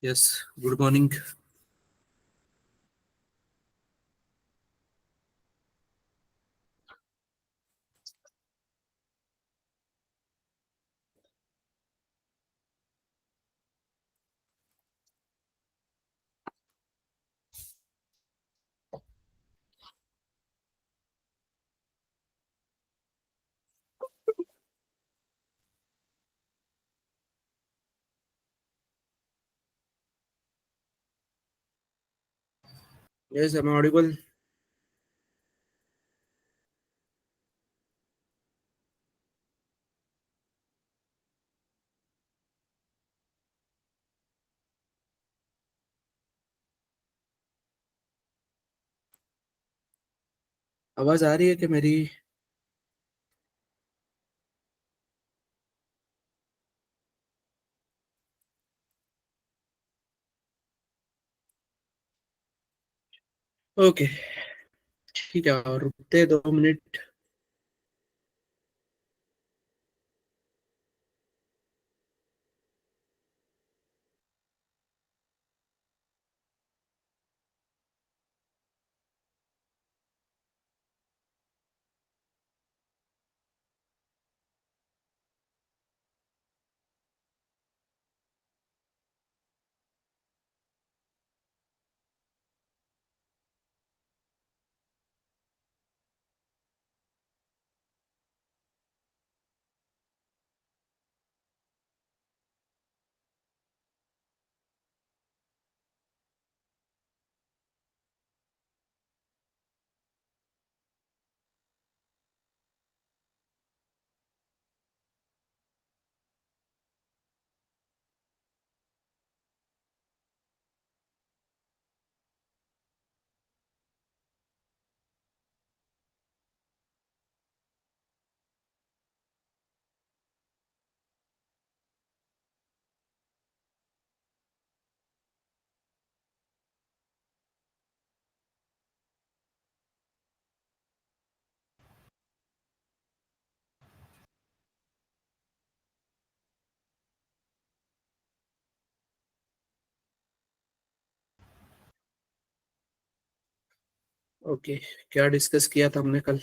Yes. Good morning. Yes, am audible. आवाज आ रही है कि मेरी? ओके, ठीक है, और रुकते 2 मिनट। ओके, क्या डिस्कस किया था हमने कल?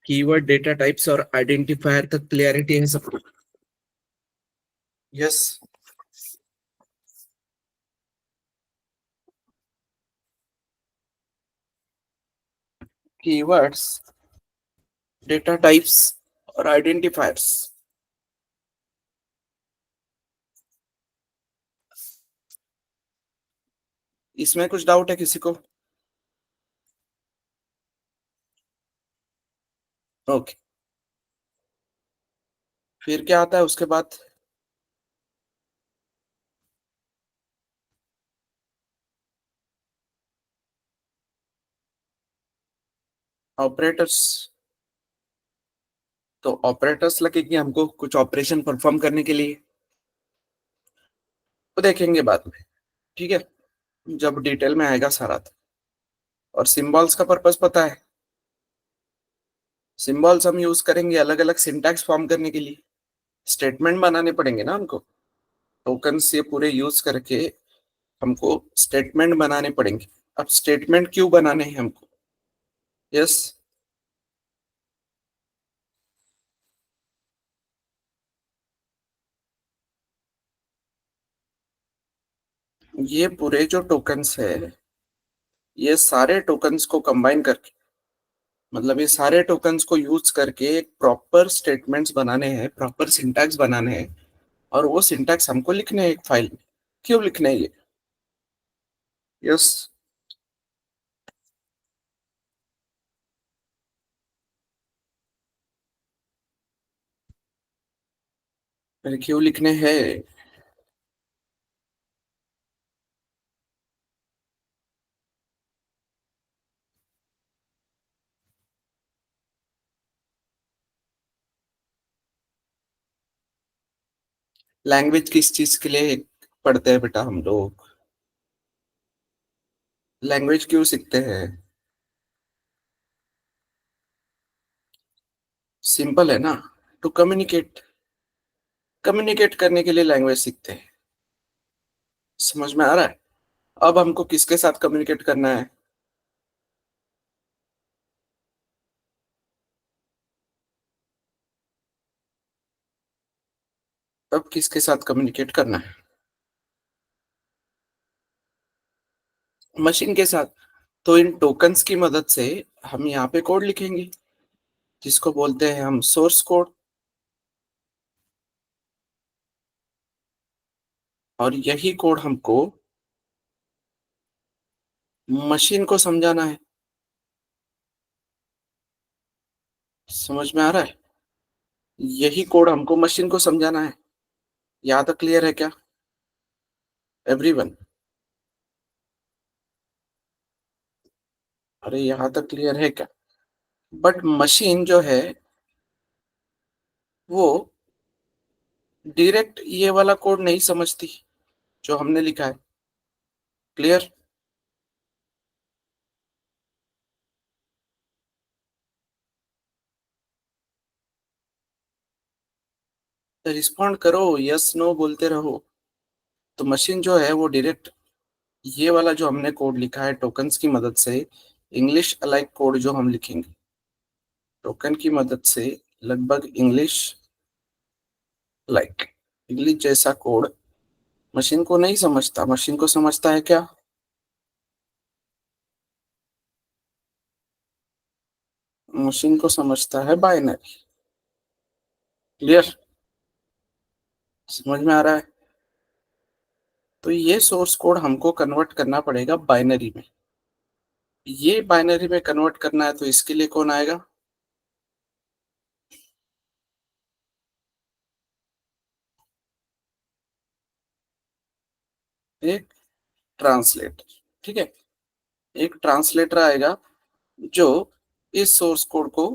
कीवर्ड, डेटा टाइप्स और आइडेंटिफायर तक क्लियरिटी है सबको? यस। कीवर्ड्स, डेटा टाइप्स और आइडेंटिफायर्स। इसमें कुछ डाउट है किसी को? ओके, फिर क्या आता है उसके बाद? ऑपरेटर्स। तो ऑपरेटर्स लगेगी हमको कुछ ऑपरेशन परफॉर्म करने के लिए। तो देखेंगे बाद में, ठीक है, जब डिटेल में आएगा सारा तो। और सिंबल्स का पर्पस पता है? सिंबल्स हम यूज करेंगे अलग अलग सिंटैक्स फॉर्म करने के लिए। स्टेटमेंट बनाने पड़ेंगे ना हमको। टोकन से पूरे यूज करके हमको स्टेटमेंट बनाने पड़ेंगे। अब स्टेटमेंट क्यों बनाने हैं हमको? यस। ये पूरे जो टोकन्स है, ये सारे टोकन्स को कंबाइन करके, मतलब ये सारे टोकन्स को यूज करके एक प्रॉपर स्टेटमेंट्स बनाने हैं, प्रॉपर सिंटैक्स बनाने हैं। और वो सिंटैक्स हमको लिखने हैं एक फाइल में। क्यों लिखने हैं ये? यस। फिर क्यों लिखने हैं? लैंग्वेज किस चीज के लिए पढ़ते हैं बेटा हम लोग? लैंग्वेज क्यों सीखते हैं? सिंपल है ना। To communicate. कम्युनिकेट करने के लिए लैंग्वेज सीखते हैं। समझ में आ रहा है? अब हमको किसके साथ कम्युनिकेट करना है? अब किसके साथ कम्युनिकेट करना है? मशीन के साथ। तो इन टोकन्स की मदद से हम यहाँ पे कोड लिखेंगे, जिसको बोलते हैं हम सोर्स कोड। और यही कोड हमको मशीन को समझाना है। समझ में आ रहा है? यही कोड हमको मशीन को समझाना है। यहाँ तक क्लियर है क्या एवरीवन? अरे यहाँ तक क्लियर है क्या? बट मशीन जो है वो डायरेक्ट ये वाला कोड नहीं समझती जो हमने लिखा है। क्लियर? रिस्पॉन्ड करो, यस नो बोलते रहो। तो मशीन जो है वो डायरेक्ट ये वाला जो हमने कोड लिखा है टोकन्स की मदद से, इंग्लिश अलाइक कोड जो हम लिखेंगे टोकन की मदद से, लगभग इंग्लिश लाइक, इंग्लिश जैसा कोड मशीन को नहीं समझता। मशीन को समझता है क्या? मशीन को समझता है बाइनरी। क्लियर? समझ में आ रहा है? तो ये सोर्स कोड हमको कन्वर्ट करना पड़ेगा बाइनरी में। ये बाइनरी में कन्वर्ट करना है तो इसके लिए कौन आएगा? एक ट्रांसलेटर। ठीक है। एक ट्रांसलेटर आएगा जो इस सोर्स कोड को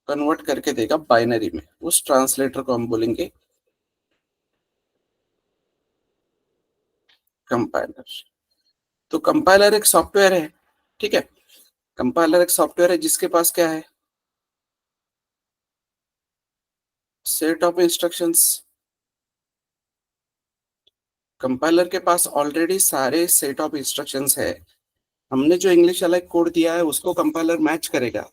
कन्वर्ट करके देगा बाइनरी में। उस ट्रांसलेटर को हम बोलेंगे कंपाइलर। तो कंपाइलर एक सॉफ्टवेयर है। ठीक है। कंपाइलर एक सॉफ्टवेयर है जिसके पास क्या है? Set of instructions. कंपाइलर के पास ऑलरेडी सारे सेट ऑफ इंस्ट्रक्शंस है। हमने जो इंग्लिश अलग कोड दिया है उसको कंपाइलर मैच करेगा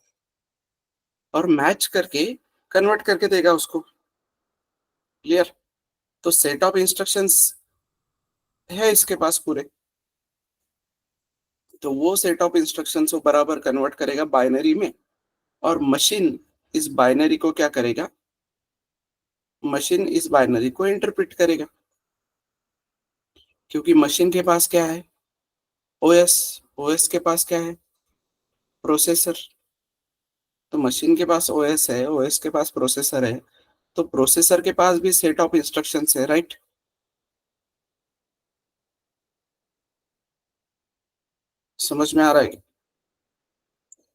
और मैच करके कन्वर्ट करके देगा उसको। क्लियर? तो सेट ऑफ इंस्ट्रक्शंस है इसके पास पूरे। तो वो सेट ऑफ इंस्ट्रक्शंस को बराबर कन्वर्ट करेगा बाइनरी में। और मशीन इस बाइनरी को क्या करेगा? मशीन इस बाइनरी को इंटरप्रेट करेगा। क्योंकि मशीन के पास क्या है? ओएस। ओएस के पास क्या है? प्रोसेसर। तो मशीन के पास ओएस है, ओएस के पास प्रोसेसर है, तो प्रोसेसर के पास भी सेट ऑफ इंस्ट्रक्शंस है, राइट? समझ में आ रहा है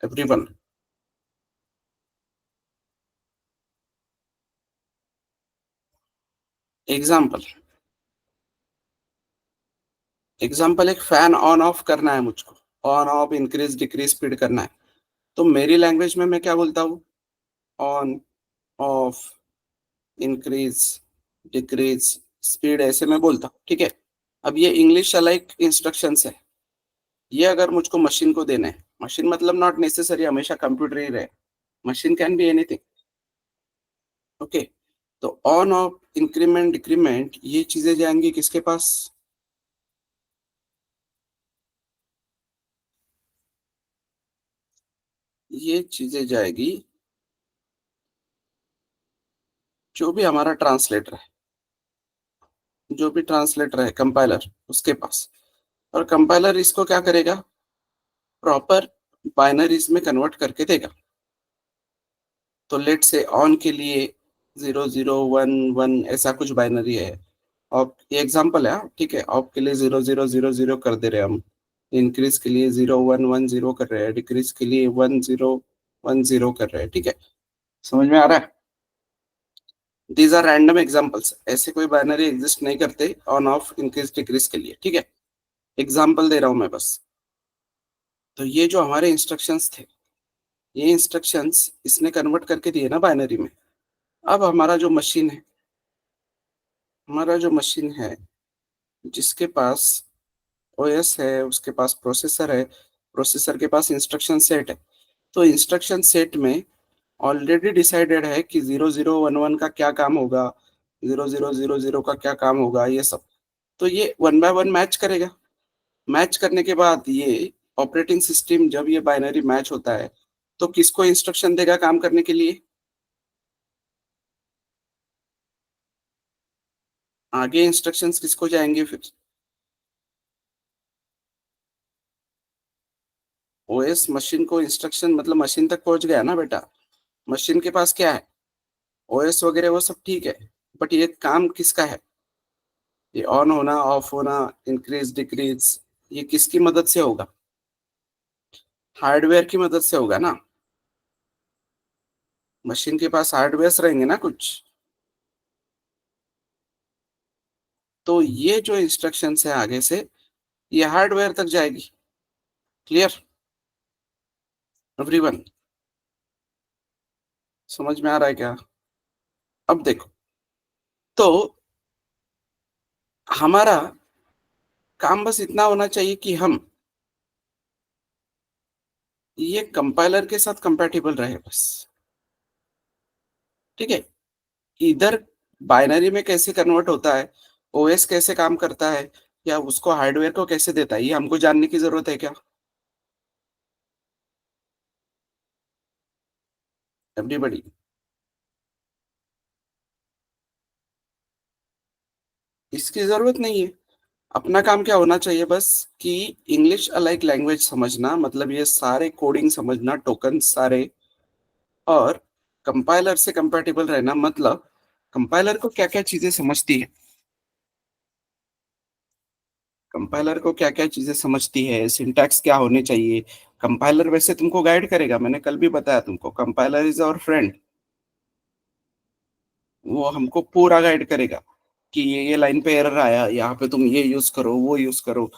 एवरीवन? एग्जाम्पल। एग्जाम्पल, एक फैन ऑन ऑफ करना है मुझको। On off, increase decrease speed करना है। तो मेरी लैंग्वेज में मैं क्या बोलता हूँ? On, of, increase, decrease speed, ऐसे मैं बोलता हूँ। ठीक है। अब ये इंग्लिश अलाइक इंस्ट्रक्शंस है। ये अगर मुझको मशीन को देना है, मशीन मतलब नॉट नेसेसरी हमेशा कंप्यूटर ही रहे, machine can be anything. Okay. तो ऑन ऑफ, इंक्रीमेंट, डिक्रीमेंट, ये चीजें जाएंगी किसके पास? ये चीजें जाएगी जो भी हमारा ट्रांसलेटर है, जो भी ट्रांसलेटर है कंपाइलर, उसके पास। और कंपाइलर इसको क्या करेगा, प्रॉपर बाइनरीज में कन्वर्ट करके देगा। तो लेट से ऑन के लिए 0011 ऐसा कुछ बाइनरी है। ऑफ ये एग्जांपल है, हाँ, ठीक है। ऑफ के लिए 0000 कर दे रहे हैं हम, इंक्रीज के लिए 0110 कर रहे हैं, डिक्रीज के लिए 1010 कर रहे हैं, ठीक है। समझ में आ रहा है? दीज आर रैंडम एग्जांपल्स, ऐसे कोई बाइनरी एग्जिस्ट नहीं करते ऑन ऑफ इंक्रीज डिक्रीज के लिए, ठीक है। एग्जांपल दे रहा हूं मैं बस। तो ये जो हमारे इंस्ट्रक्शंस थे, ये इंस्ट्रक्शंस इसने कन्वर्ट करके दिए ना बाइनरी में। अब हमारा जो मशीन है जिसके पास ओएस है, उसके पास प्रोसेसर है, प्रोसेसर के पास इंस्ट्रक्शन सेट है। तो इंस्ट्रक्शन सेट में ऑलरेडी डिसाइडेड है कि 0011 का क्या काम होगा, 0000 का क्या काम होगा, ये सब। तो ये वन बाय वन मैच करेगा। मैच करने के बाद ये ऑपरेटिंग सिस्टम जब ये बाइनरी मैच होता है तो किसको इंस्ट्रक्शन देगा काम करने के लिए? आगे इंस्ट्रक्शंस किसको जाएंगे फिर? ओएस मशीन को इंस्ट्रक्शन, मतलब मशीन तक पहुंच गया ना बेटा। मशीन के पास क्या है, ओएस वगैरह वो सब ठीक है, बट ये काम किसका है? ये ऑन होना, ऑफ होना, इंक्रीज डिक्रीज, ये किसकी मदद से होगा? हार्डवेयर की मदद से होगा ना। मशीन के पास हार्डवेयर रहेंगे ना कुछ। तो ये जो इंस्ट्रक्शंस है आगे से, ये हार्डवेयर तक जाएगी। Clear everyone? समझ में आ रहा है क्या? अब देखो, तो हमारा काम बस इतना होना चाहिए कि हम ये कंपाइलर के साथ कंपैटिबल रहे बस, ठीक है। इधर बाइनरी में कैसे कन्वर्ट होता है, ओएस कैसे काम करता है, या उसको हार्डवेयर को कैसे देता है, ये हमको जानने की जरूरत है क्या? एवरीबडी? इसकी जरूरत नहीं है। अपना काम क्या होना चाहिए बस, कि इंग्लिश अलाइक लैंग्वेज समझना, मतलब ये सारे कोडिंग समझना, टोकन सारे। और कंपाइलर से कंपैटिबल रहना, मतलब कंपाइलर को क्या क्या चीजें समझती है, कंपाइलर को क्या क्या चीजें समझती है, सिंटैक्स क्या होने चाहिए। कंपाइलर वैसे तुमको गाइड करेगा, मैंने कल भी बताया तुमको, कंपाइलर इज आवर फ्रेंड। वो हमको पूरा गाइड करेगा कि ये लाइन पे एरर आया, यहाँ पे तुम ये यूज करो, वो यूज करो।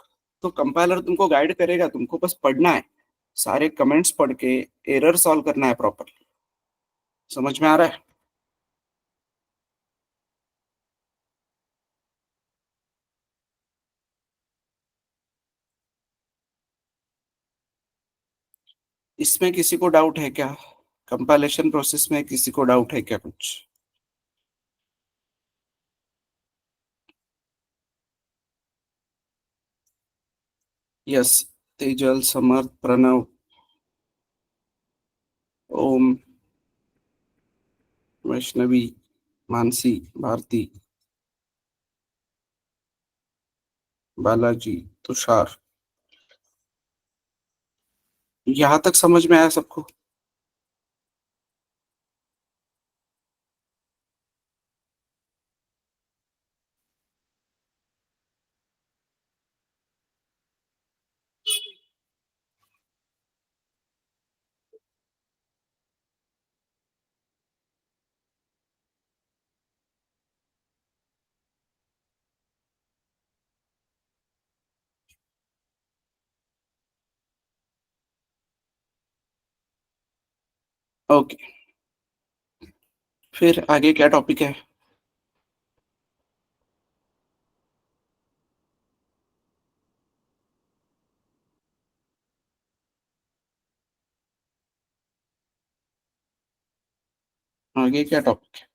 तो कंपाइलर तुमको गाइड करेगा, तुमको बस पढ़ना है, सारे कमेंट्स पढ़ के एरर सॉल्व करना है प्रॉपरली। समझ में आ रहा है? इसमें किसी को डाउट है क्या? कंपाइलेशन प्रोसेस में किसी को डाउट है क्या कुछ? यस। तेजल, समर्थ, प्रणव, ओम, वैष्णवी, मानसी, भारती, बालाजी, तुषार, यहाँ तक समझ में आया सबको? ओके, फिर आगे क्या टॉपिक है? आगे क्या टॉपिक है?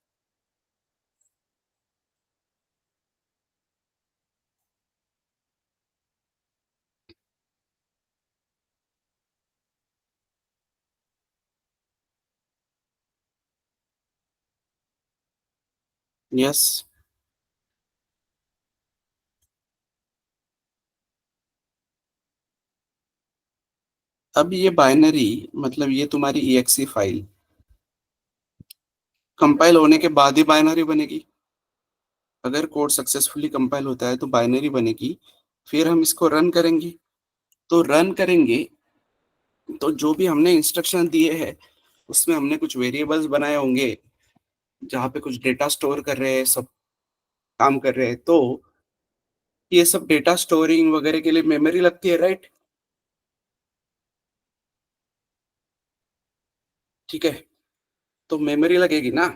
यस। अब ये बाइनरी मतलब ये तुम्हारी EXE फाइल कंपाइल होने के बाद ही बाइनरी बनेगी। अगर कोड सक्सेसफुली कंपाइल होता है तो बाइनरी बनेगी। फिर हम इसको रन करेंगे। तो रन करेंगे तो जो भी हमने इंस्ट्रक्शन दिए हैं उसमें हमने कुछ वेरिएबल्स बनाए होंगे जहाँ पे कुछ डेटा स्टोर कर रहे हैं, सब काम कर रहे हैं। तो ये सब डेटा स्टोरिंग वगैरह के लिए मेमोरी लगती है, राइट? ठीक है, तो मेमोरी लगेगी ना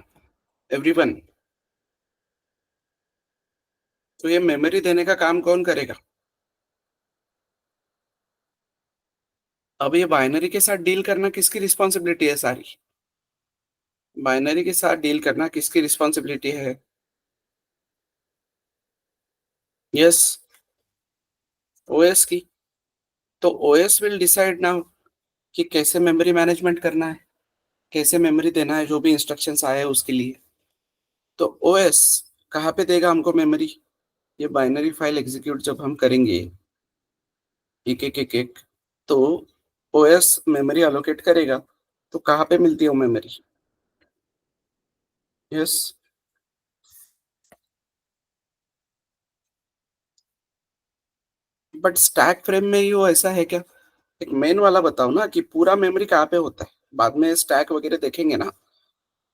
एवरीवन। तो ये मेमोरी देने का काम कौन करेगा? अब ये बाइनरी के साथ डील करना किसकी रिस्पॉन्सिबिलिटी है सारी? बाइनरी के साथ डील करना किसकी रिस्पॉन्सिबिलिटी है? यस, ओएस की। तो ओएस विल डिसाइड नाउ कि कैसे मेमोरी मैनेजमेंट करना है, कैसे मेमोरी देना है जो भी इंस्ट्रक्शंस आए हैं उसके लिए। तो ओएस कहाँ पे देगा हमको मेमोरी? ये बाइनरी फाइल एग्जीक्यूट जब हम करेंगे एक एक एक एक, तो ओएस मेमोरी अलोकेट करेगा। तो कहाँ पे मिलती है वो memory? Yes. But stack frame में ही वो ऐसा है क्या? एक मेन वाला बताओ ना कि पूरा मेमोरी कहाँ पे होता है। बाद में स्टैक वगैरह देखेंगे ना,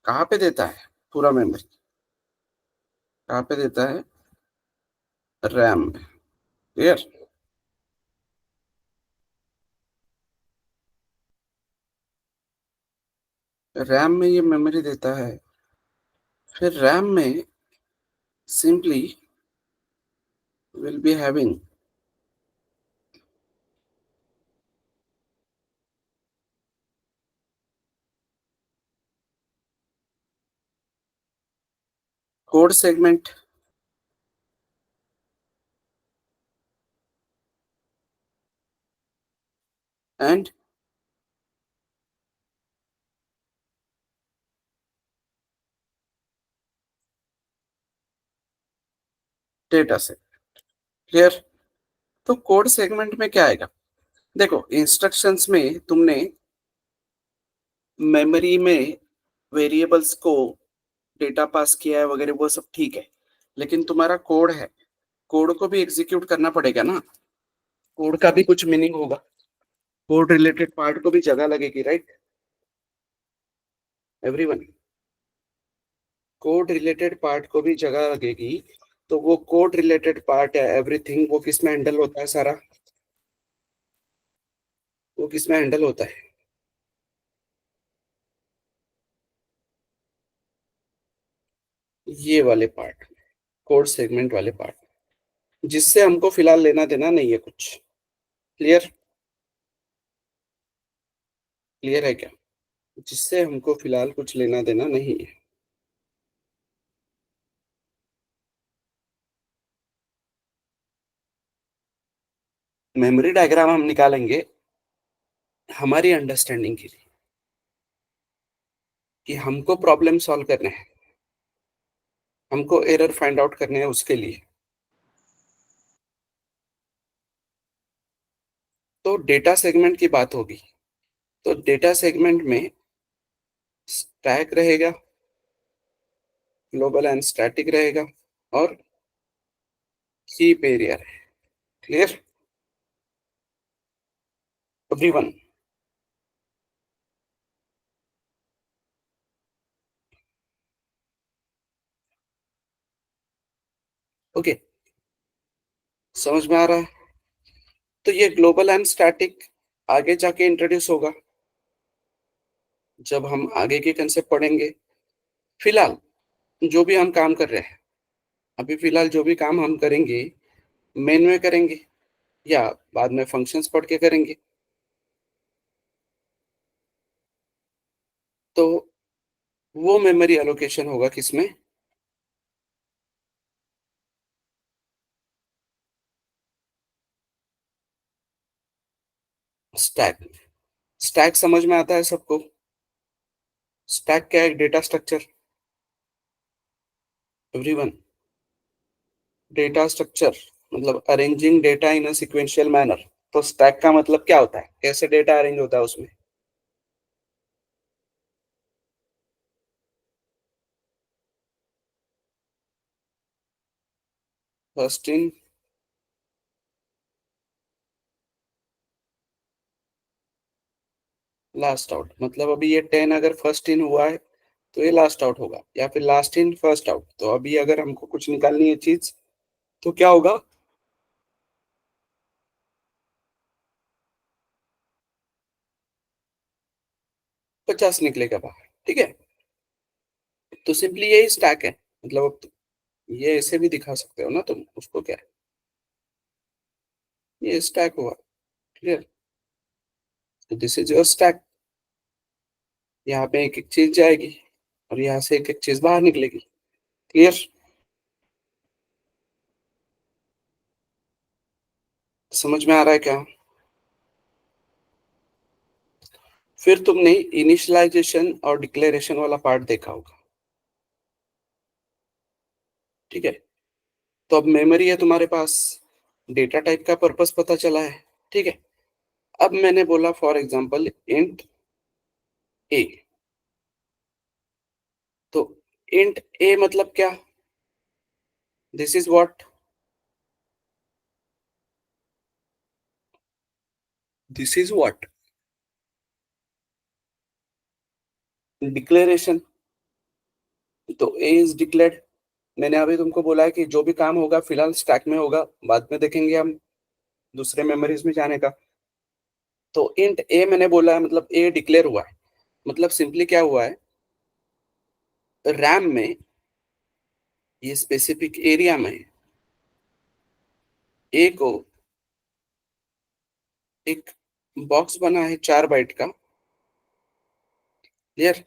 कहाँ पे देता है पूरा मेमोरी? कहाँ पे देता है? रैम में। क्लियर? रैम में ये मेमोरी देता है। फिर रैम में simply will be having code segment and data set. Clear? तो कोड सेगमेंट में क्या आएगा? देखो, इंस्ट्रक्शंस में तुमने मेमोरी में वेरिएबल्स को डेटा पास किया है वगैरह, वो सब ठीक है। लेकिन तुम्हारा कोड है, कोड को भी एग्जीक्यूट करना पड़ेगा ना। कोड का भी कुछ मीनिंग होगा। कोड रिलेटेड पार्ट को भी जगह लगेगी, right everyone? Code related part को भी जगह लगेगी। तो वो कोड रिलेटेड पार्ट है एवरीथिंग, वो किस में हैंडल होता है सारा? वो किस में हैंडल होता है? ये वाले पार्ट, कोड सेगमेंट वाले पार्ट, जिससे हमको फिलहाल लेना देना नहीं है कुछ। क्लियर? क्लियर है क्या? जिससे हमको फिलहाल कुछ लेना देना नहीं है। मेमोरी डायग्राम हम निकालेंगे हमारी अंडरस्टैंडिंग के लिए, कि हमको प्रॉब्लम सॉल्व करना है, हमको एरर फाइंड आउट करने हैं उसके लिए। तो डेटा सेगमेंट की बात होगी। तो डेटा सेगमेंट में स्टैक रहेगा, ग्लोबल एंड स्टैटिक रहेगा, और हीप एरिया है। Clear everyone? ओके, समझ में आ रहा है? तो ये ग्लोबल एंड स्टैटिक आगे जाके इंट्रोड्यूस होगा जब हम आगे के कंसेप्ट पढ़ेंगे। फिलहाल जो भी हम काम कर रहे हैं, अभी फिलहाल जो भी काम हम करेंगे मेन में करेंगे या बाद में फंक्शंस पढ़ के करेंगे। तो वो मेमोरी एलोकेशन होगा किसमें? स्टैक। स्टैक समझ में आता है सबको? स्टैक क्या है? Data structure everyone. Data structure मतलब अरेंजिंग डेटा इन अ सिक्वेंशियल मैनर। तो स्टैक का मतलब क्या होता है, कैसे डेटा अरेंज होता है उसमें? फर्स्ट इन लास्ट आउट, मतलब अभी ये 10 अगर फर्स्ट इन हुआ है तो ये लास्ट आउट होगा, या फिर लास्ट इन फर्स्ट आउट। तो अभी अगर हमको कुछ निकालनी है चीज तो क्या होगा? 50 निकलेगा बाहर, ठीक है। तो सिंपली यही स्टैक है, मतलब अब ये ऐसे भी दिखा सकते हो ना तुम उसको, क्या है, ये स्टैक हुआ, क्लियर। तो दिस इज योर स्टैक। यहाँ पे एक एक चीज जाएगी और यहाँ से एक एक चीज बाहर निकलेगी, क्लियर। समझ में आ रहा है क्या? फिर तुमने इनिशियलाइजेशन और डिक्लेरेशन वाला पार्ट देखा होगा, ठीक है। तो अब मेमोरी है तुम्हारे पास, डेटा टाइप का पर्पस पता चला है, ठीक है। अब मैंने बोला फॉर एग्जांपल इंट ए, तो इंट ए मतलब क्या? This is what, this is what declaration. तो ए इज डिक्लेयर्ड। मैंने अभी तुमको बोला है कि जो भी काम होगा फिलहाल स्टैक में होगा, बाद में देखेंगे हम दूसरे मेमोरीज में जाने का। तो इंट ए मैंने बोला है, मतलब ए डिक्लेयर हुआ है। मतलब सिंपली क्या हुआ है, रैम में ये स्पेसिफिक एरिया में ए को एक बॉक्स बना है 4 बाइट का, क्लियर।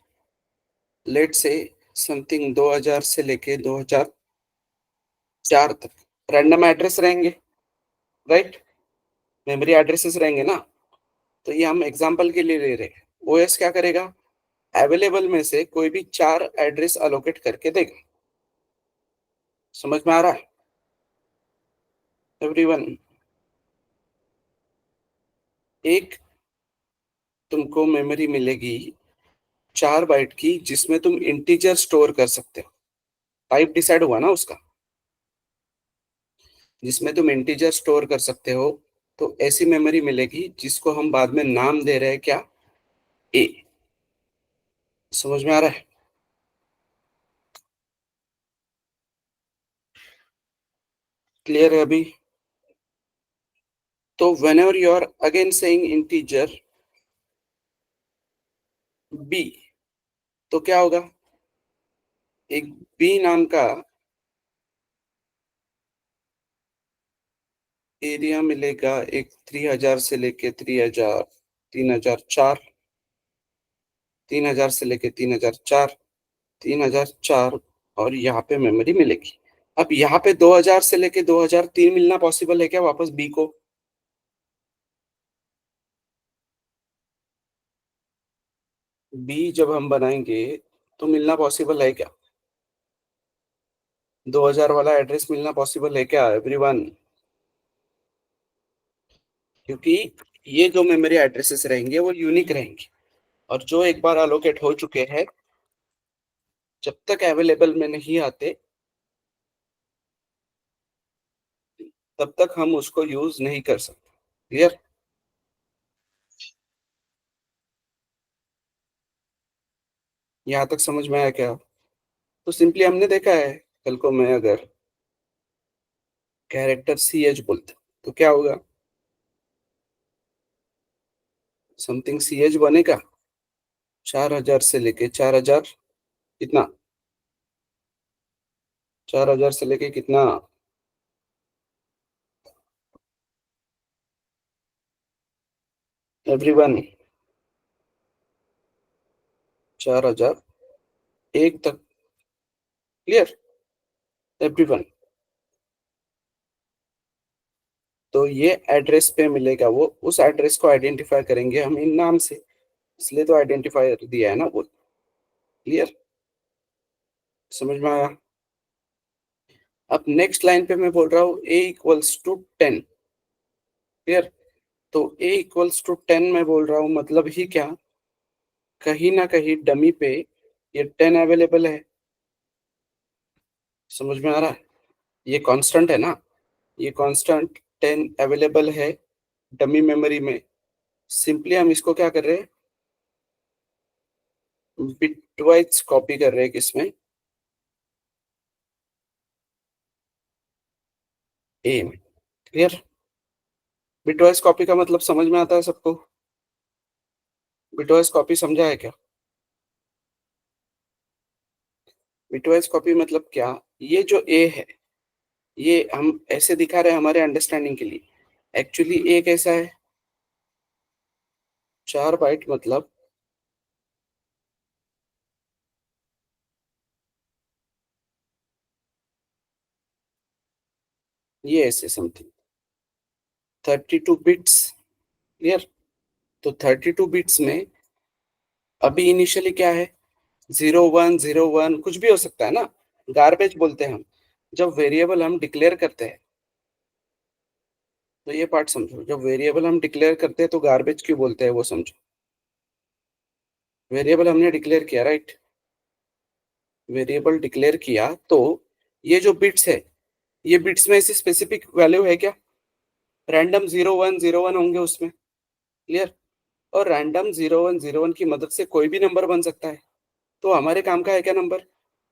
लेट से समथिंग 2000 से लेके 2004 तक रैंडम एड्रेस रहेंगे, राइट। मेमोरी एड्रेसेस रहेंगे ना। तो ये हम एग्जांपल के लिए ले रहे हैं। ओएस क्या करेगा, अवेलेबल में से कोई भी 4 एड्रेस अलोकेट करके देगा। समझ में आ रहा है एवरीवन? एक तुमको मेमोरी मिलेगी 4 बाइट की, जिसमें तुम इंटीजर स्टोर कर सकते हो। टाइप डिसाइड हुआ ना उसका, जिसमें तुम इंटीजर स्टोर कर सकते हो। तो ऐसी मेमोरी मिलेगी जिसको हम बाद में नाम दे रहे हैं, क्या? ए। समझ में आ रहा है? क्लियर है अभी? तो whenever you are again saying integer B, तो क्या होगा, एक बी नाम का एरिया मिलेगा, एक 3000 से लेके 3000, 3004, 3000 से लेके 3004, 3004, और यहाँ पे मेमोरी मिलेगी। अब यहाँ पे 2000 से लेके 2003 मिलना पॉसिबल है क्या वापस बी को? बी जब हम बनाएंगे तो मिलना पॉसिबल है क्या? 2000 वाला एड्रेस मिलना पॉसिबल है क्या एवरीवन? क्योंकि ये जो मेमोरी एड्रेसेस रहेंगे वो यूनिक रहेंगे, और जो एक बार अलोकेट हो चुके हैं, जब तक अवेलेबल में नहीं आते तब तक हम उसको यूज नहीं कर सकते, क्लियर। यहाँ तक समझ में आया क्या? तो सिंपली हमने देखा है, कल को मैं अगर कैरेक्टर सी एच बोलता तो क्या होगा, समथिंग सी एच बनेगा 4000 से लेके 4000, कितना, 4000 से लेके कितना एवरीवन? 4001 तक, क्लियर एवरीवन। तो ये एड्रेस पे मिलेगा, वो उस एड्रेस को आइडेंटिफाई करेंगे हम इन नाम से, इसलिए तो आइडेंटिफायर दिया है ना वो, क्लियर। समझ में आया? अब नेक्स्ट लाइन पे मैं बोल रहा हूँ a इक्वल्स टू 10, क्लियर। तो a इक्वल्स टू 10 मैं बोल रहा हूँ, मतलब ही क्या, कहीं ना कहीं डमी पे ये 10 अवेलेबल है। समझ में आ रहा है? ये कांस्टेंट है ना, ये कांस्टेंट 10 अवेलेबल है डमी मेमोरी में। सिंपली हम इसको क्या कर रहे हैं, बिटवाइज कॉपी कर रहे हैं किसमें, ए में। क्लियर? बिटवाइज कॉपी का मतलब समझ में आता है सबको? बिटवाइज कॉपी समझा है क्या? बिटवाइज कॉपी मतलब क्या, ये जो ए है, ये हम ऐसे दिखा रहे हैं हमारे अंडरस्टैंडिंग के लिए। एक्चुअली ए कैसा है, 4 बाइट, मतलब ये ऐसे समथिंग 32 बिट्स। क्लियर? तो 32 बिट्स में अभी इनिशियली क्या है, 0101 कुछ भी हो सकता है ना, गार्बेज बोलते हैं हम जब वेरिएबल हम डिक्लेयर करते हैं। तो ये पार्ट समझो, जब वेरिएबल हम डिक्लेयर करते हैं तो गार्बेज क्यों बोलते हैं वो समझो। वेरिएबल हमने डिक्लेयर किया, राइट? वेरिएबल डिक्लेयर किया तो ये जो बिट्स है, ये बिट्स में ऐसी स्पेसिफिक वैल्यू है क्या, रैंडम 0101 होंगे उसमें। क्लियर? और रैंडम 0101 की मदद से कोई भी नंबर बन सकता है। तो हमारे काम का है क्या, नंबर।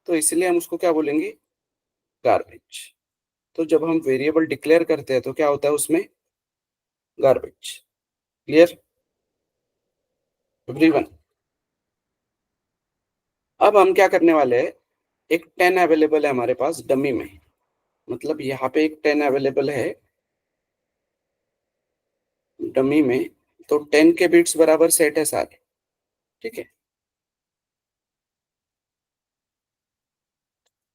तो इसलिए हम उसको क्या बोलेंगे, गार्बेज। तो जब हम वेरिएबल डिक्लेयर करते हैं तो क्या होता है उसमें, गार्बेज। Clear everyone? अब हम क्या करने वाले हैं, एक 10 अवेलेबल है हमारे पास डमी में, मतलब यहाँ पे एक 10 अवेलेबल है डमी में। तो 10 के बिट्स बराबर सेट है सारे। ठीक है?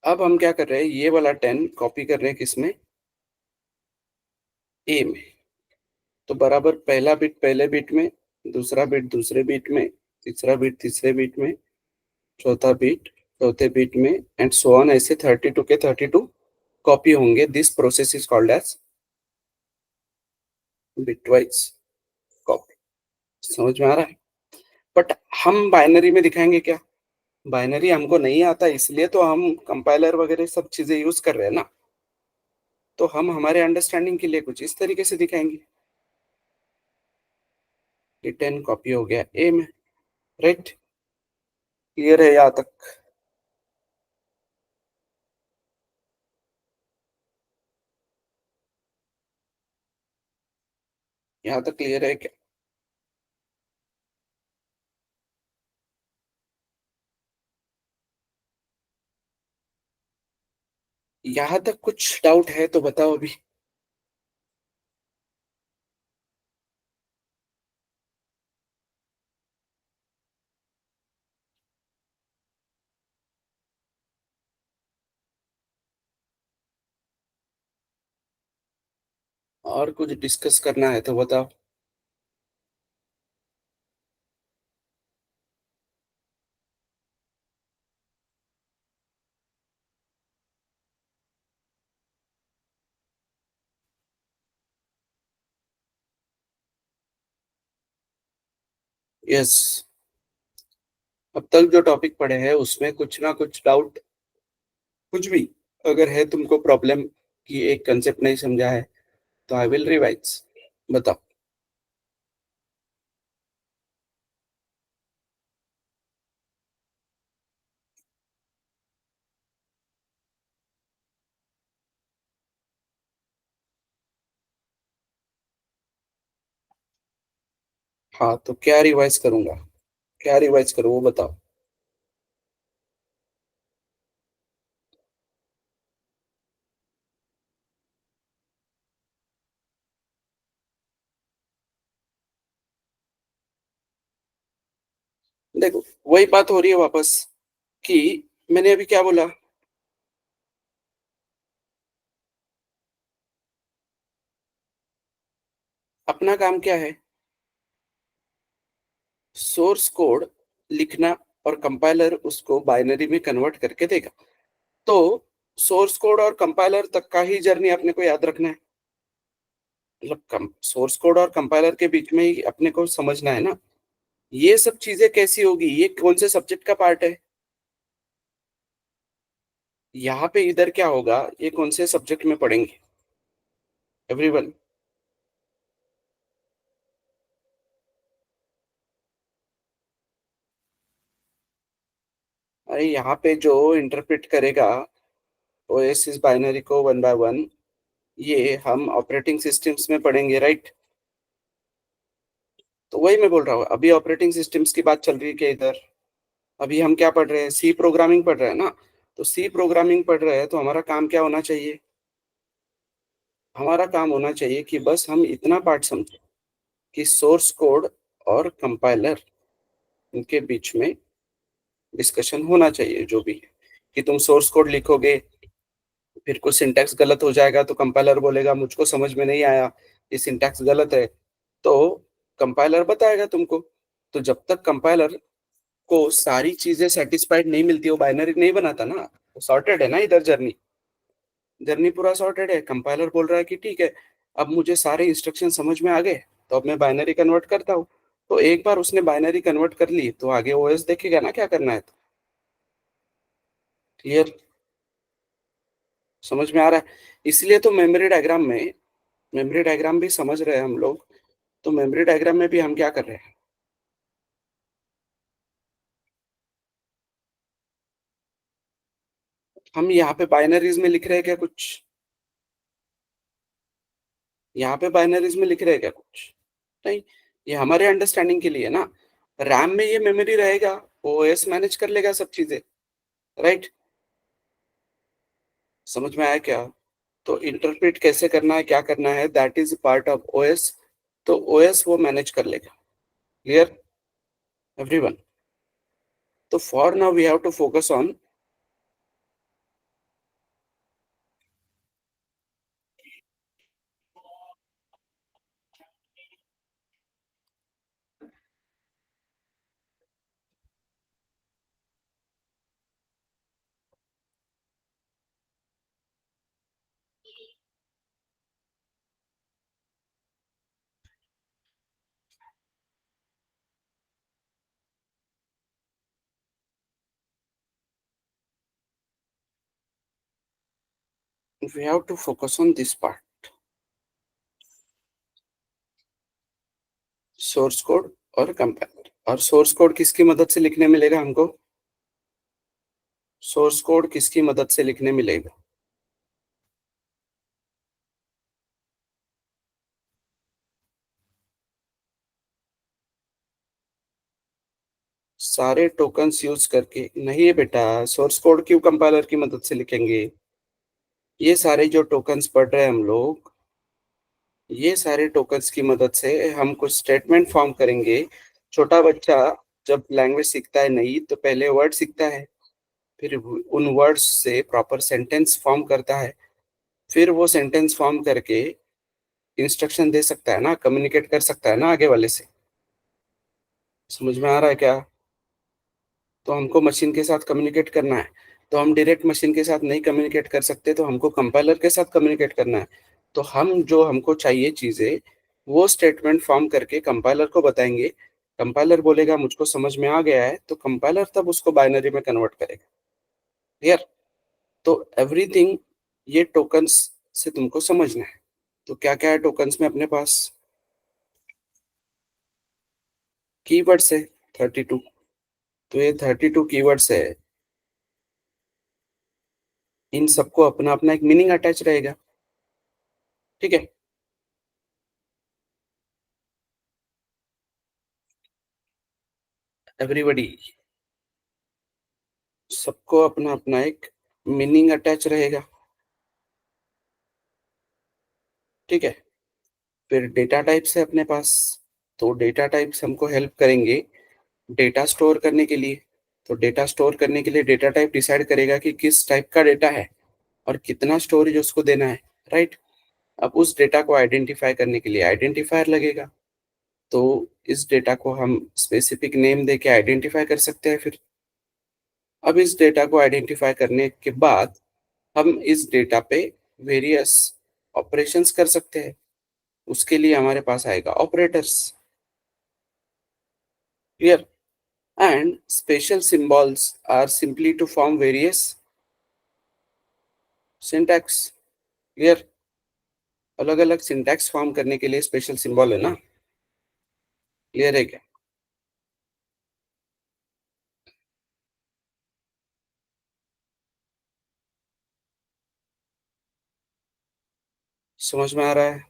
अब हम क्या कर रहे हैं, ये वाला 10 कॉपी कर रहे हैं किसमें, ए में। तो बराबर पहला बिट पहले बिट में, दूसरा बिट दूसरे बिट में, तीसरा बिट तीसरे बिट में, चौथा बिट चौथे बिट में, एंड सो ऑन, ऐसे 32 के 32 कॉपी होंगे। This process is called as bitwise copy. समझ में आ रहा है? बट हम बाइनरी में दिखाएंगे क्या, बाइनरी हमको नहीं आता, इसलिए तो हम कंपाइलर वगैरह सब चीजें यूज कर रहे हैं ना। तो हम हमारे अंडरस्टैंडिंग के लिए कुछ इस तरीके से दिखाएंगे। ये 10 कॉपी हो गया ए में, राइट? क्लियर है यहाँ तक? यहाँ तक क्लियर है क्या? यहाँ तक कुछ डाउट है तो बताओ अभी। और कुछ डिस्कस करना है तो बताओ। यस। अब तक जो टॉपिक पढ़े हैं उसमें कुछ ना कुछ डाउट, कुछ भी अगर है तुमको प्रॉब्लम कि एक कंसेप्ट नहीं समझा है, तो आई विल रिवाइज। बताओ। हाँ, तो क्या रिवाइज करूंगा, क्या रिवाइज करूँ वो बताओ। देखो, वही बात हो रही है वापस कि मैंने अभी क्या बोला, अपना काम क्या है, सोर्स कोड लिखना, और कंपाइलर उसको बाइनरी में कन्वर्ट करके देगा। तो सोर्स कोड और कंपाइलर तक का ही जर्नी अपने को याद रखना है। मतलब सोर्स कोड और कंपाइलर के बीच में ही अपने को समझना है ना, ये सब चीजें कैसी होगी, ये कौन से सब्जेक्ट का पार्ट है। यहाँ पे इधर क्या होगा, ये कौन से सब्जेक्ट में पढ़ेंगे एवरीवन। अरे यहाँ पे जो इंटरप्रेट करेगा ओएसिस बाइनरी को वन बाय वन, ये हम ऑपरेटिंग सिस्टम्स में पढ़ेंगे, राइट। तो वही मैं बोल रहा हूँ, अभी ऑपरेटिंग सिस्टम्स की बात चल रही है क्या इधर। अभी हम क्या पढ़ रहे हैं, सी प्रोग्रामिंग पढ़ रहे हैं ना। तो सी प्रोग्रामिंग पढ़ रहे हैं तो हमारा काम क्या होना चाहिए, हमारा काम होना चाहिए कि बस हम इतना पार्ट समझे कि सोर्स कोड और कंपाइलर, उनके बीच में डिस्कशन होना चाहिए जो भी है। कि तुम सोर्स कोड लिखोगे, फिर कुछ सिंटैक्स गलत हो जाएगा तो कंपाइलर बोलेगा मुझको समझ में नहीं आया, ये सिंटैक्स गलत है। तो कंपाइलर बताएगा तुमको। तो जब तक कंपाइलर को सारी चीजें सेटिस्फाइड नहीं मिलती, वो बाइनरी नहीं बनाता ना। सॉर्टेड है ना इधर जर्नी, जर्नी पूरा सॉर्टेड है। कंपाइलर बोल रहा है कि ठीक है, अब मुझे सारे इंस्ट्रक्शन समझ में आ गए, तो अब मैं बाइनरी कन्वर्ट करता हूँ। तो एक बार उसने बाइनरी कन्वर्ट कर ली तो आगे ओएस देखेगा ना क्या करना है। तो क्लियर, समझ में आ रहा है। इसलिए तो मेमोरी डायग्राम में, मेमोरी डायग्राम भी समझ रहे हैं हम लोग। तो मेमोरी डायग्राम में भी हम क्या कर रहे हैं, हम यहाँ पे बाइनरीज में लिख रहे हैं क्या कुछ, यहाँ पे बाइनरीज में लिख रहे हैं क्या कुछ, नहीं। ये हमारे अंडरस्टैंडिंग के लिए ना, रैम में ये मेमोरी रहेगा, ओएस मैनेज कर लेगा सब चीजें, राइट। समझ में आया क्या। तो इंटरप्रेट कैसे करना है, क्या करना है, that is part of OS. तो ओएस वो मैनेज कर लेगा। Clear everyone. तो for now we have to focus on, we have to focus on this part, source code और कंपाइलर। और सोर्स कोड किसकी मदद से लिखने मिलेगा हमको, सोर्स कोड किसकी मदद से लिखने मिलेगा। सारे टोकन्स यूज करके नहीं है बेटा, सोर्स कोड क्यों कंपाइलर की मदद से लिखेंगे। ये सारे जो टोकन्स पढ़ रहे हैं हम लोग, ये सारे टोकन्स की मदद से हम कुछ स्टेटमेंट फॉर्म करेंगे। छोटा बच्चा जब लैंग्वेज सीखता है नहीं, तो पहले वर्ड सीखता है, फिर उन वर्ड्स से प्रॉपर सेंटेंस फॉर्म करता है, फिर वो सेंटेंस फॉर्म करके इंस्ट्रक्शन दे सकता है ना, कम्युनिकेट कर सकता है ना आगे वाले से। समझ में आ रहा है क्या। तो हमको मशीन के साथ कम्युनिकेट करना है, तो हम डायरेक्ट मशीन के साथ नहीं कम्युनिकेट कर सकते, तो हमको कंपाइलर के साथ कम्युनिकेट करना है। तो हम जो हमको चाहिए चीजें, वो स्टेटमेंट फॉर्म करके कंपाइलर को बताएंगे। कंपाइलर बोलेगा मुझको समझ में आ गया है, तो कंपाइलर तब उसको बाइनरी में कन्वर्ट करेगा। क्लियर। तो एवरीथिंग, ये टोकन्स से तुमको समझना है। तो क्या क्या है टोकन्स में अपने पास, कीवर्ड्स है 32। तो ये 32 कीवर्ड्स है, इन सबको अपना अपना एक मीनिंग अटैच रहेगा। ठीक है। एवरीबडी, सबको अपना अपना एक मीनिंग अटैच रहेगा। ठीक है। फिर डेटा टाइप्स है अपने पास। तो डेटा टाइप्स हमको हेल्प करेंगे डेटा स्टोर करने के लिए। तो डेटा स्टोर करने के लिए डेटा टाइप डिसाइड करेगा कि किस टाइप का डेटा है और कितना स्टोरेज उसको देना है, राइट। अब उस डेटा को आइडेंटिफाई करने के लिए आइडेंटिफायर लगेगा। तो इस डेटा को हम स्पेसिफिक नेम दे के आइडेंटिफाई कर सकते हैं। फिर अब इस डेटा को आइडेंटिफाई करने के बाद हम इस डेटा पे वेरियस ऑपरेशंस कर सकते हैं। उसके लिए हमारे पास आएगा operators. Clear? And special symbols are simply to form various syntax. Clear? अलग अलग सिंटैक्स फॉर्म करने के लिए स्पेशल सिंबल है ना। क्लियर है क्या? समझ में आ रहा है?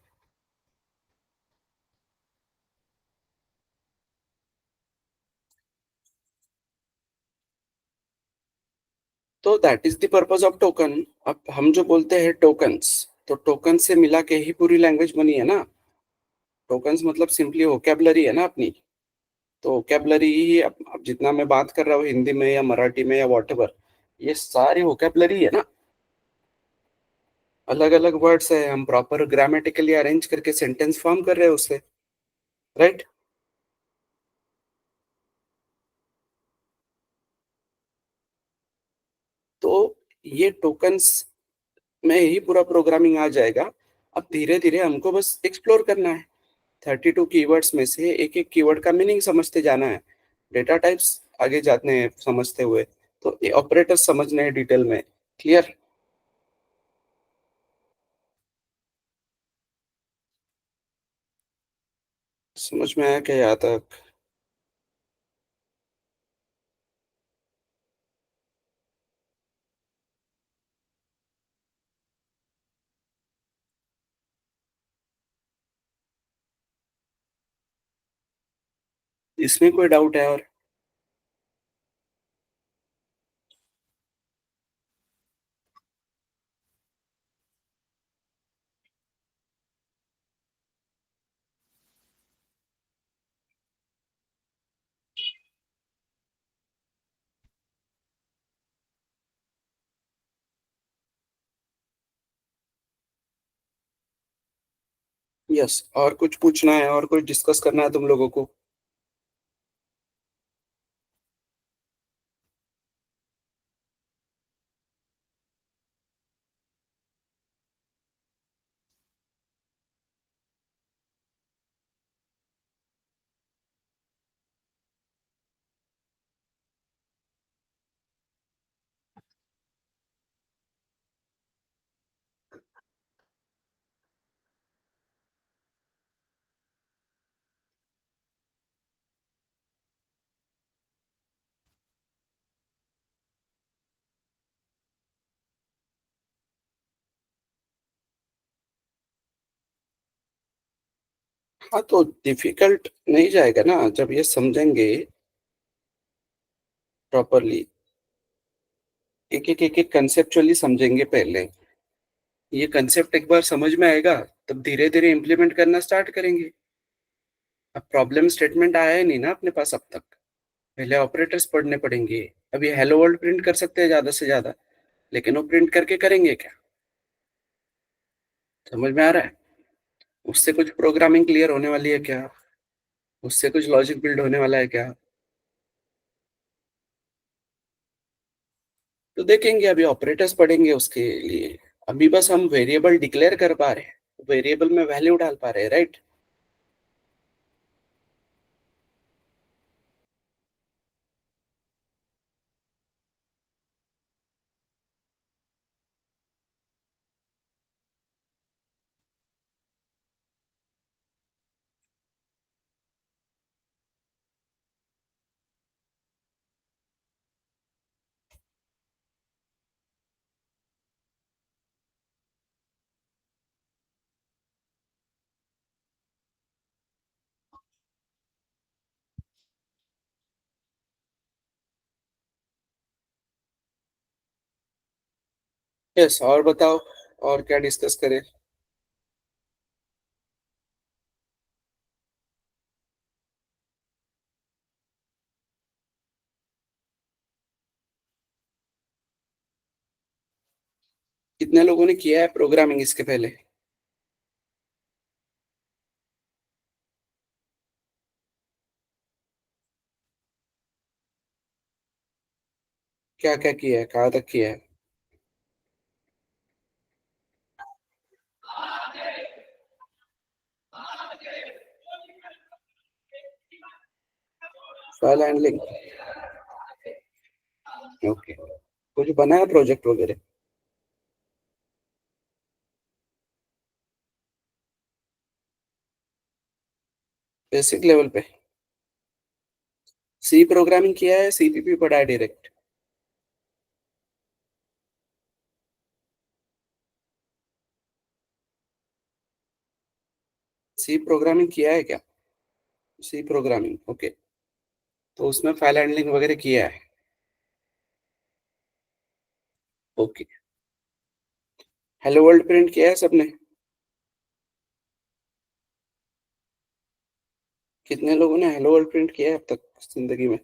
तो that is the purpose of token. अब हम जो बोलते हैं टोकन्स, तो टोकन से मिला के ही पूरी लैंग्वेज बनी है ना। टोकन्स मतलब सिंपली वोकैबुलरी है ना अपनी। तो वोकैबुलरी ही अब जितना मैं बात कर रहा हूँ हिंदी में या मराठी में या वॉटएवर, ये सारी वोकैबुलरी है ना। अलग अलग वर्ड्स है, हम प्रॉपर ग्रामेटिकली अरेंज करके सेंटेंस फॉर्म कर रहे हैं उससे। राइट? तो ये टोकन्स में ही पूरा प्रोग्रामिंग आ जाएगा। अब धीरे धीरे हमको बस एक्सप्लोर करना है। 32 कीवर्ड्स में से एक एक कीवर्ड का मीनिंग समझते जाना है। डेटा टाइप्स आगे जाते हैं समझते हुए। तो ये ऑपरेटर्स समझने हैं डिटेल में। क्लियर? समझ में आया क्या यहाँ तक? इसमें कोई डाउट है और? यस, और कुछ पूछना है और कुछ डिस्कस करना है तुम लोगों को? हाँ, तो डिफिकल्ट नहीं जाएगा ना जब ये समझेंगे प्रॉपरली। एक एक कंसेप्चुअली समझेंगे पहले। ये कंसेप्ट एक बार समझ में आएगा, तब धीरे धीरे इम्प्लीमेंट करना स्टार्ट करेंगे। अब प्रॉब्लम स्टेटमेंट आया ही नहीं ना अपने पास अब तक। पहले ऑपरेटर्स पढ़ने पड़ेंगे। अब ये हेलो वर्ल्ड प्रिंट कर सकते हैं ज्यादा से ज्यादा, लेकिन वो प्रिंट करके करेंगे क्या? समझ में आ रहा है? उससे कुछ प्रोग्रामिंग क्लियर होने वाली है क्या? उससे कुछ लॉजिक बिल्ड होने वाला है क्या? तो देखेंगे, अभी ऑपरेटर्स पढ़ेंगे उसके लिए। अभी बस हम वेरिएबल डिक्लेयर कर पा रहे हैं, वेरिएबल में वैल्यू डाल पा रहे हैं। राइट? यस, और बताओ, और क्या डिस्कस करें? कितने लोगों ने किया है प्रोग्रामिंग इसके पहले? क्या क्या किया है, कहाँ तक किया है? File handling. ओके, कुछ बनाया प्रोजेक्ट वगैरह? बेसिक लेवल पे। सी प्रोग्रामिंग किया है, सीपीपी पढ़ा है डायरेक्ट? सी प्रोग्रामिंग किया है क्या? C programming, okay. तो उसमें फाइल हैंडलिंग वगैरह किया है? ओके। हेलो वर्ल्ड प्रिंट किया है सबने? कितने लोगों ने हेलो वर्ल्ड प्रिंट किया है अब तक जिंदगी में?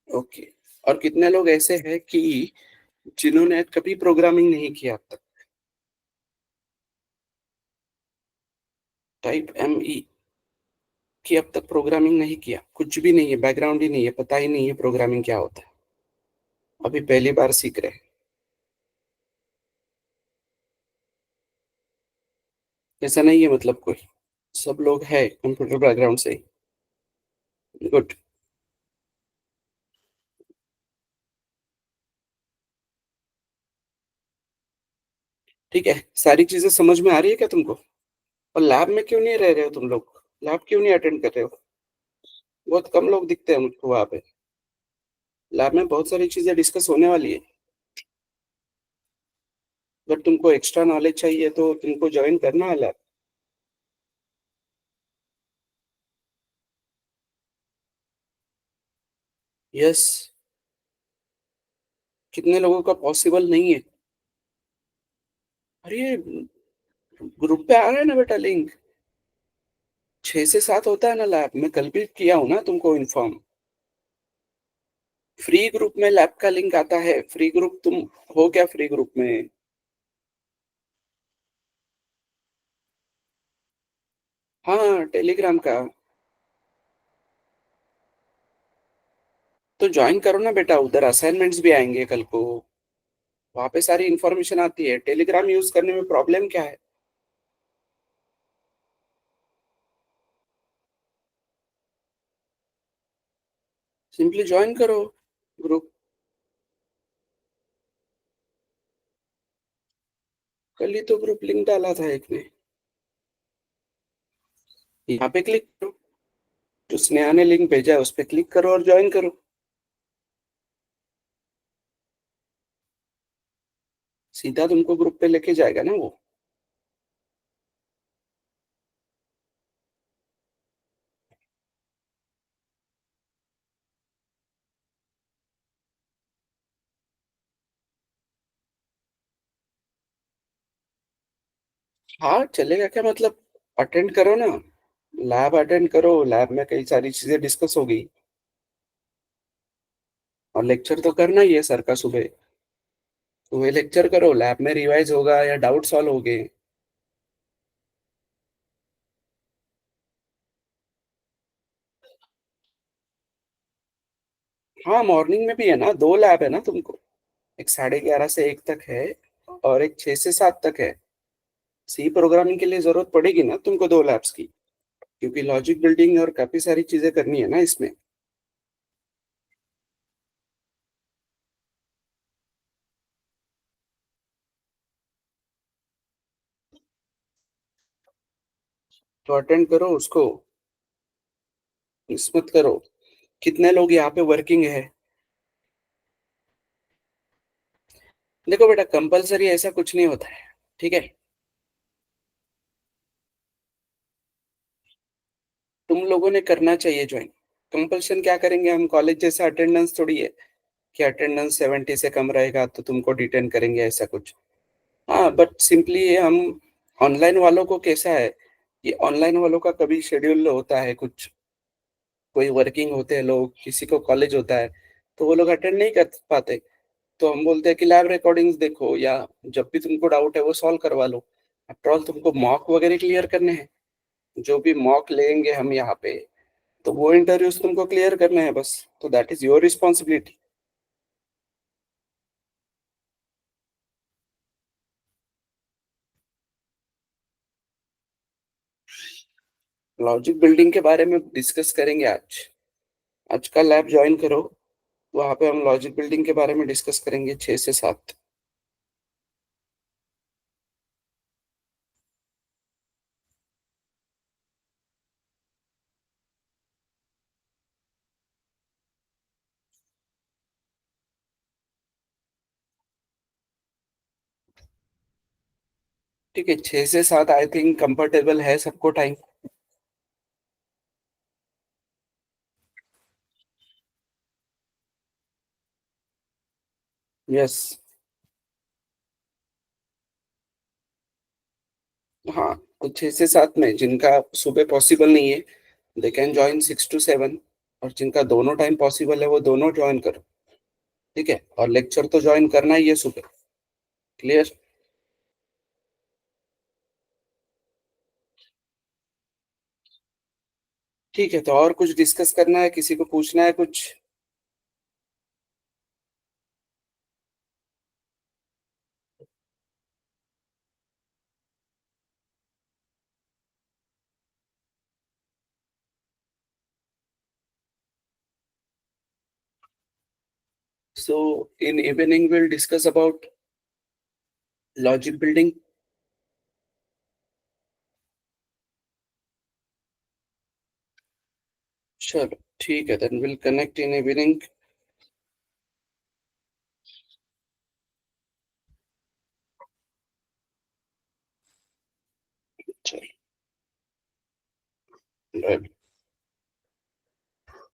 ओके। और कितने लोग ऐसे हैं कि जिन्होंने कभी प्रोग्रामिंग नहीं किया अब तक? टाइप एम ई, कि अब तक प्रोग्रामिंग नहीं किया, कुछ भी नहीं है, बैकग्राउंड ही नहीं है, पता ही नहीं है प्रोग्रामिंग क्या होता है, अभी पहली बार सीख रहे हैं? ऐसा नहीं है मतलब कोई? सब लोग है कंप्यूटर बैकग्राउंड से? गुड। ठीक है, सारी चीजें समझ में आ रही है क्या तुमको? और लैब में क्यों नहीं रह रहे हो तुम लोग? लैब क्यों नहीं अटेंड कर रहे हो? बहुत कम लोग दिखते हैं मुझको वहां पे। लैब में बहुत सारी चीजें डिस्कस होने वाली है। अगर तुमको एक्स्ट्रा नॉलेज चाहिए तो तुमको ज्वाइन करना है लैब। यस। कितने लोगों का पॉसिबल नहीं है? अरे, ग्रुप पे आ रहा है ना बेटा लिंक। 6 से 7 होता है ना लैब में, कल भी किया हूं ना तुमको इन्फॉर्म। फ्री ग्रुप में लैब का लिंक आता है, फ्री ग्रुप तुम हो क्या फ्री ग्रुप में? हाँ, टेलीग्राम का। तो ज्वाइन करो ना बेटा, उधर असाइनमेंट्स भी आएंगे कल को। वहां पे सारी इंफॉर्मेशन आती है। टेलीग्राम यूज करने में प्रॉब्लम क्या है? सिंपली ज्वाइन करो ग्रुप। कल ही तो ग्रुप लिंक डाला था एक ने। यहाँ पे क्लिक करो, जो स्नेहा ने लिंक भेजा है उस पे क्लिक करो और ज्वाइन करो। सीधा तुमको ग्रुप पे लेके जाएगा ना वो। हाँ, चलेगा क्या मतलब? अटेंड करो ना, लैब अटेंड करो, लैब में कई सारी चीजें डिस्कस होगी। और लेक्चर तो करना ही है सर का सुबह। सुबह लेक्चर करो, लैब में रिवाइज होगा या डाउट सॉल्व होगे। हाँ, मॉर्निंग में भी है ना, 2 लैब है ना तुमको। एक 11:30 से 1 तक है, और एक 6 से 7 तक है। सी प्रोग्रामिंग के लिए जरूरत पड़ेगी ना तुमको 2 लैब्स की, क्योंकि लॉजिक बिल्डिंग और काफी सारी चीजें करनी है ना इसमें। तो अटेंड करो उसको, मिस मत करो। कितने लोग यहाँ पे वर्किंग है? देखो बेटा, कंपलसरी ऐसा कुछ नहीं होता है, ठीक है? तुम लोगों ने करना चाहिए ज्वाइन। कंपल्शन क्या करेंगे हम? कॉलेज जैसा अटेंडेंस थोड़ी है कि अटेंडेंस 70 से कम रहेगा तो तुमको डिटेन करेंगे, ऐसा कुछ। हाँ, बट सिंपली हम ऑनलाइन वालों को कैसा है कि ऑनलाइन वालों का कभी शेड्यूल होता है कुछ, कोई वर्किंग होते हैं लोग, किसी को कॉलेज होता है, तो वो लोग अटेंड नहीं कर पाते। तो हम बोलते हैं कि लैब रिकॉर्डिंग्स देखो, या जब भी तुमको डाउट है वो सॉल्व करवा लो। आफ्टर ऑल तुमको मॉक वगैरह क्लियर करने हैं, जो भी मॉक लेंगे हम यहाँ पे, तो वो इंटरव्यूज तुमको क्लियर करने हैं बस, तो that is your responsibility. Logic building के बारे में डिस्कस करेंगे आज। आज का लैब ज्वाइन करो, वहां पे हम लॉजिक बिल्डिंग के बारे में डिस्कस करेंगे 6 से 7। ठीक है, 6 से 7 आई थिंक कंफर्टेबल है सबको टाइम। यस। हाँ, तो 6 से 7 में जिनका सुबह पॉसिबल नहीं है, दे कैन ज्वाइन 6 to 7। और जिनका दोनों टाइम पॉसिबल है वो दोनों ज्वाइन करो। ठीक है, और लेक्चर तो ज्वाइन करना ही है सुबह। क्लियर? ठीक है, तो और कुछ डिस्कस करना है, किसी को पूछना है कुछ? So in evening will discuss about logic building. चलो ठीक है, then will connect in evening. चलो, बाय।